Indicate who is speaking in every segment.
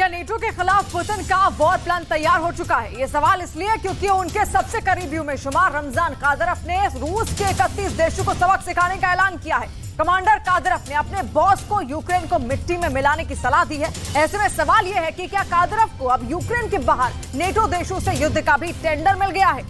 Speaker 1: क्या नेटो के खिलाफ पुतिन का वॉर प्लान तैयार हो चुका है? ये सवाल इसलिए क्योंकि उनके सबसे करीबियों में शुमार रमजान कादिरोव ने रूस के 31 देशों को सबक सिखाने का ऐलान किया है। कमांडर कादिरोव ने अपने बॉस को यूक्रेन को मिट्टी में मिलाने की सलाह दी है। ऐसे में सवाल यह है कि क्या कादिरोव को अब यूक्रेन के बाहर नेटो देशों से युद्ध का भी टेंडर मिल गया है?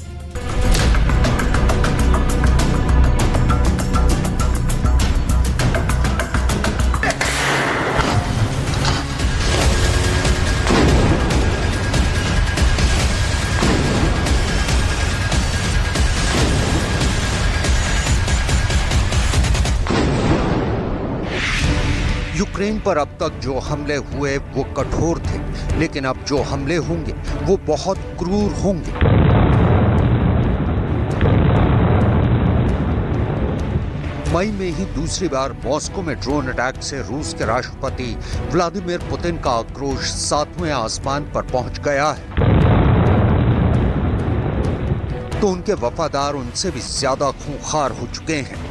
Speaker 2: यूक्रेन पर अब तक जो हमले हुए वो कठोर थे, लेकिन अब जो हमले होंगे वो बहुत क्रूर होंगे। मई में ही दूसरी बार मॉस्को में ड्रोन अटैक से रूस के राष्ट्रपति व्लादिमीर पुतिन का आक्रोश 7वें आसमान पर पहुंच गया है, तो उनके वफादार उनसे भी ज्यादा खूंखार हो चुके हैं।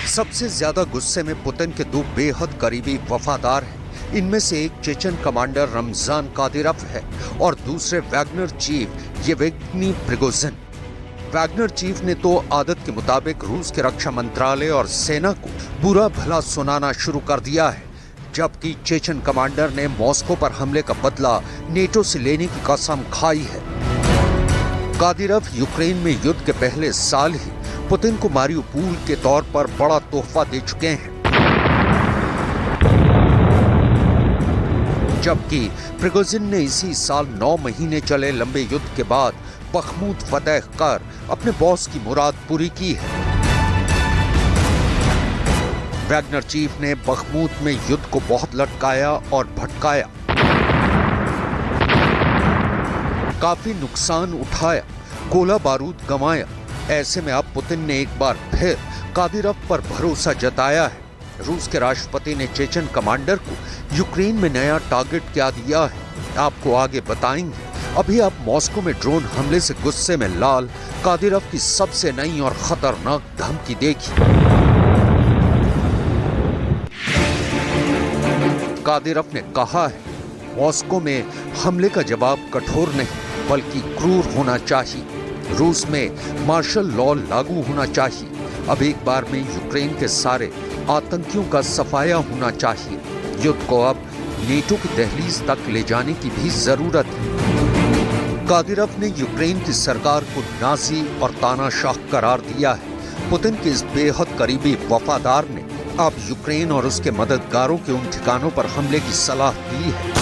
Speaker 2: सबसे ज्यादा गुस्से में पुतिन के दो बेहद करीबी वफादार हैं। इनमें से एक चेचन कमांडर रमजान कादिरोव है और दूसरे Wagner chief Yevgeny Prigozhin. Wagner chief ने तो आदत के मुताबिक रूस के रक्षा मंत्रालय और सेना को बुरा भला सुनाना शुरू कर दिया है, जबकि चेचन कमांडर ने मॉस्को पर हमले का बदला नेटो से लेने की कसम खाई है। कादिरोव यूक्रेन में युद्ध के पहले साल ही पुतिन को मारिउपोल के तौर पर बड़ा तोहफा दे चुके हैं, जबकि प्रिगोजिन ने इसी साल 9 महीने चले लंबे युद्ध के बाद बखमूत फतेह कर अपने बॉस की मुराद पूरी की है। वैगनर चीफ ने बखमूत में युद्ध को बहुत लटकाया और भटकाया, काफी नुकसान उठाया, गोला बारूद गंवाया। ऐसे में अब पुतिन ने एक बार फिर कादिरोव पर भरोसा जताया है। रूस के राष्ट्रपति ने चेचन कमांडर को यूक्रेन में नया टारगेट क्या दिया है, आपको आगे बताएंगे। अभी आप मॉस्को में ड्रोन हमले से गुस्से में लाल कादिरोव की सबसे नई और खतरनाक धमकी देखी। कादिरोव ने कहा है, मॉस्को में हमले का जवाब कठोर नहीं बल्कि क्रूर होना चाहिए। रूस में मार्शल लॉ लागू होना चाहिए। अब एक बार में यूक्रेन के सारे आतंकियों का सफाया होना चाहिए। युद्ध को अब नेटो की दहलीज तक ले जाने की भी जरूरत है। कादिरोव ने यूक्रेन की सरकार को नाजी और तानाशाह करार दिया है। पुतिन के इस बेहद करीबी वफादार ने अब यूक्रेन और उसके मददगारों के उन ठिकानों पर हमले की सलाह दी है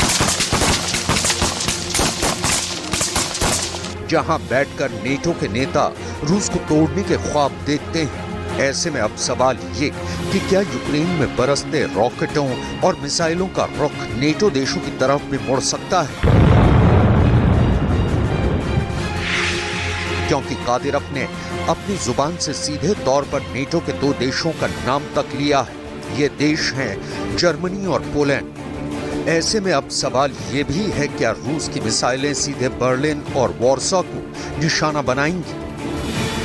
Speaker 2: जहां बैठकर नेटो के नेता रूस को तोड़ने के ख्वाब देखते हैं। ऐसे में अब सवाल ये कि क्या यूक्रेन में बरसते रॉकेटों और मिसाइलों का रुख नेटो देशों की तरफ भी मुड़ सकता है, क्योंकि कादिरोव ने अपनी जुबान से सीधे तौर पर नेटो के दो देशों का नाम तक लिया है। ये देश हैं जर्मनी और पोलैंड। ऐसे में अब सवाल ये भी है, क्या रूस की मिसाइलें सीधे बर्लिन और वॉर्सो को निशाना बनाएंगी?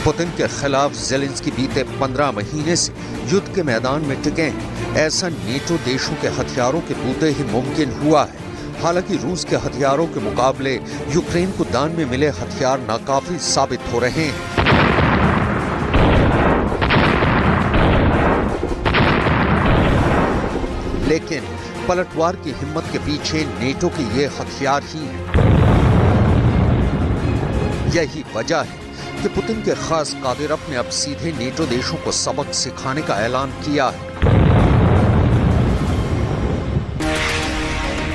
Speaker 2: पुतिन के खिलाफ ज़ेलेंस्की बीते 15 महीने से युद्ध के मैदान में टिके हैं। ऐसा नेटो देशों के हथियारों के बूते ही मुमकिन हुआ है। हालांकि रूस के हथियारों के मुकाबले यूक्रेन को दान में मिले हथियार नाकाफी साबित हो रहे हैं। लेकिन पलटवार की हिम्मत के पीछे नेटो के ये हथियार ही हैं। यही वजह है कि पुतिन के खास कादिरोव ने अब सीधे नेटो देशों को सबक सिखाने का ऐलान किया है।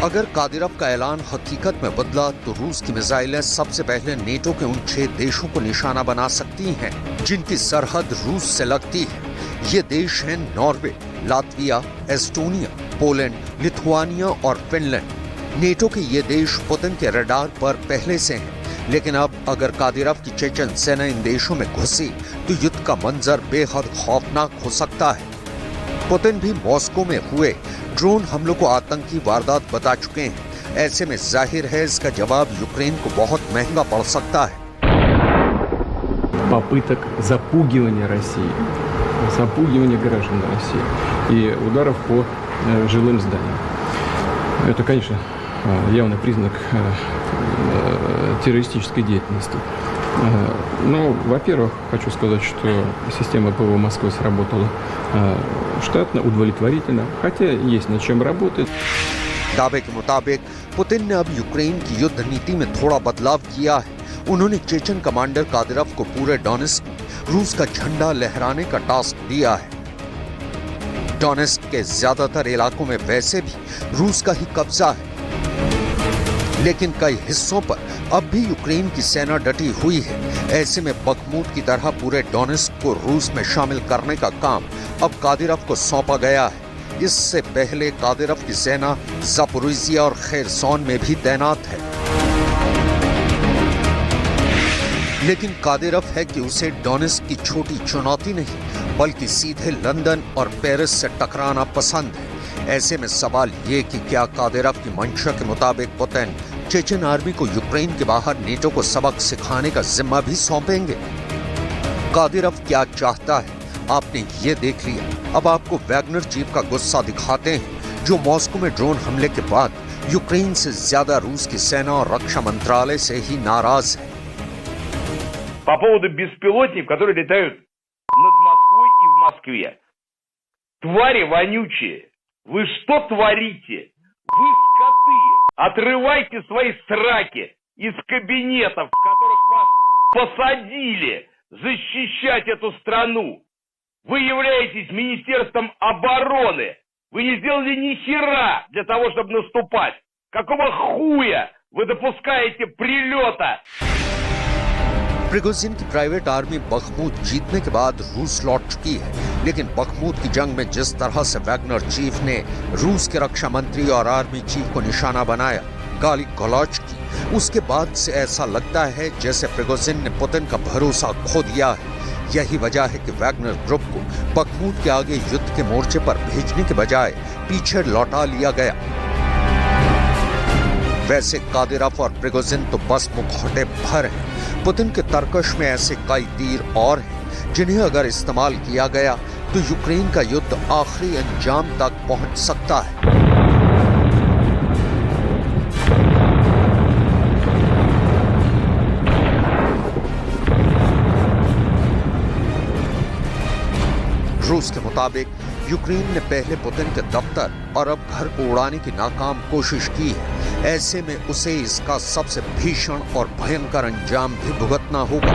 Speaker 2: अगर कादिरोव का ऐलान हकीकत में बदला तो रूस की मिसाइलें सबसे पहले नेटो के उन 6 देशों को निशाना बना सकती हैं जिनकी सरहद रूस से लगती है। ये देश हैं Norway, Latvia, Estonia, Poland, Lithuania और फिनलैंड। नेटो के ये देश पुतिन के रडार पर पहले से हैं, लेकिन अब अगर कादिरोव की चेचन सेना इन देशों में घुसी तो युद्ध का मंजर बेहद खौफनाक हो सकता है। पुतिन भी मॉस्को में हुए ड्रोन हमलों को आतंकी वारदात बता चुके हैं। ऐसे में जाहिर है इसका जवाब यूक्रेन को बहुत महंगा पड़ सकता है।
Speaker 3: Попыток запугивания России запугивания граждан России и ударов по жилым зданиям. Это, конечно, явный признак террористической деятельности. Но, во-первых, хочу сказать, что система ПВО Москвы сработала штатно, удовлетворительно, хотя есть над чем работать.
Speaker 2: दावे के मुताबिक पुतिन ने अब यूक्रेन की युद्ध नीति में थोड़ा बदलाव किया है। उन्होंने चेचन कमांडर कादिरव को पूरे डोनेस्क में रूस का झंडा लहराने का टास्क दिया है। डोनेस्क के ज्यादातर इलाकों में वैसे भी रूस का ही कब्जा है, लेकिन कई हिस्सों पर अब भी यूक्रेन की सेना डटी हुई है। ऐसे में बखमूत की तरह पूरे डोनेस्क को रूस में शामिल करने का काम अब कादिरव को सौंपा गया है। इससे पहले कादिरव की सेना ज़ापोरिज़िया और खेरसोन में भी तैनात है, लेकिन कादिरव है कि उसे डोनेस्क की छोटी चुनौती नहीं बल्कि सीधे लंदन और पेरिस से टकराना पसंद है। ऐसे में सवाल ये कि क्या कादिरव की मंशा के मुताबिक पुतिन चेचन आर्मी को यूक्रेन के बाहर नेटो को सबक सिखाने का जिम्मा भी सौंपेंगे। कादिरव क्या चाहता है आपने ये देख लिया। अब आपको वैगनर चीफ का गुस्सा दिखाते हैं, जो मॉस्को में ड्रोन हमले के बाद यूक्रेन से ज्यादा रूस की सेना और रक्षा मंत्रालय से ही नाराज है।
Speaker 4: По поводу беспилотников, которые летают над Москвой и в Москве. Твари вонючие, вы что творите? Вы скоты! Отрывайте свои сраки из кабинетов, в которых вас посадили защищать эту страну. Вы являетесь Министерством обороны. Вы не сделали ни хера для того, чтобы наступать. Какого хуя вы допускаете прилета?
Speaker 2: प्रिगोजिन की प्राइवेट आर्मी बखमूत जीतने के बाद रूस लौट चुकी है, लेकिन बखमूत की जंग में जिस तरह से वैगनर चीफ ने रूस के रक्षा मंत्री और आर्मी चीफ को निशाना बनाया, गाली गलौज की, उसके बाद से ऐसा लगता है जैसे प्रिगोजिन ने पुतिन का भरोसा खो दिया है। यही वजह है कि वैगनर ग्रुप को बखमूत के आगे युद्ध के मोर्चे पर भेजने के बजाय पीछे लौटा लिया गया। वैसे कादिरव और प्रिगोजिन तो बस मुखौटे भर हैं। पुतिन के तर्कश में ऐसे कई तीर और हैं जिन्हें अगर इस्तेमाल किया गया तो यूक्रेन का युद्ध आखिरी अंजाम तक पहुंच सकता है। रूस के मुताबिक यूक्रेन ने पहले पुतिन के दफ्तर और अब घर को उड़ाने की नाकाम कोशिश की है। ऐसे में उसे इसका सबसे भीषण और भयंकर अंजाम भी भुगतना होगा।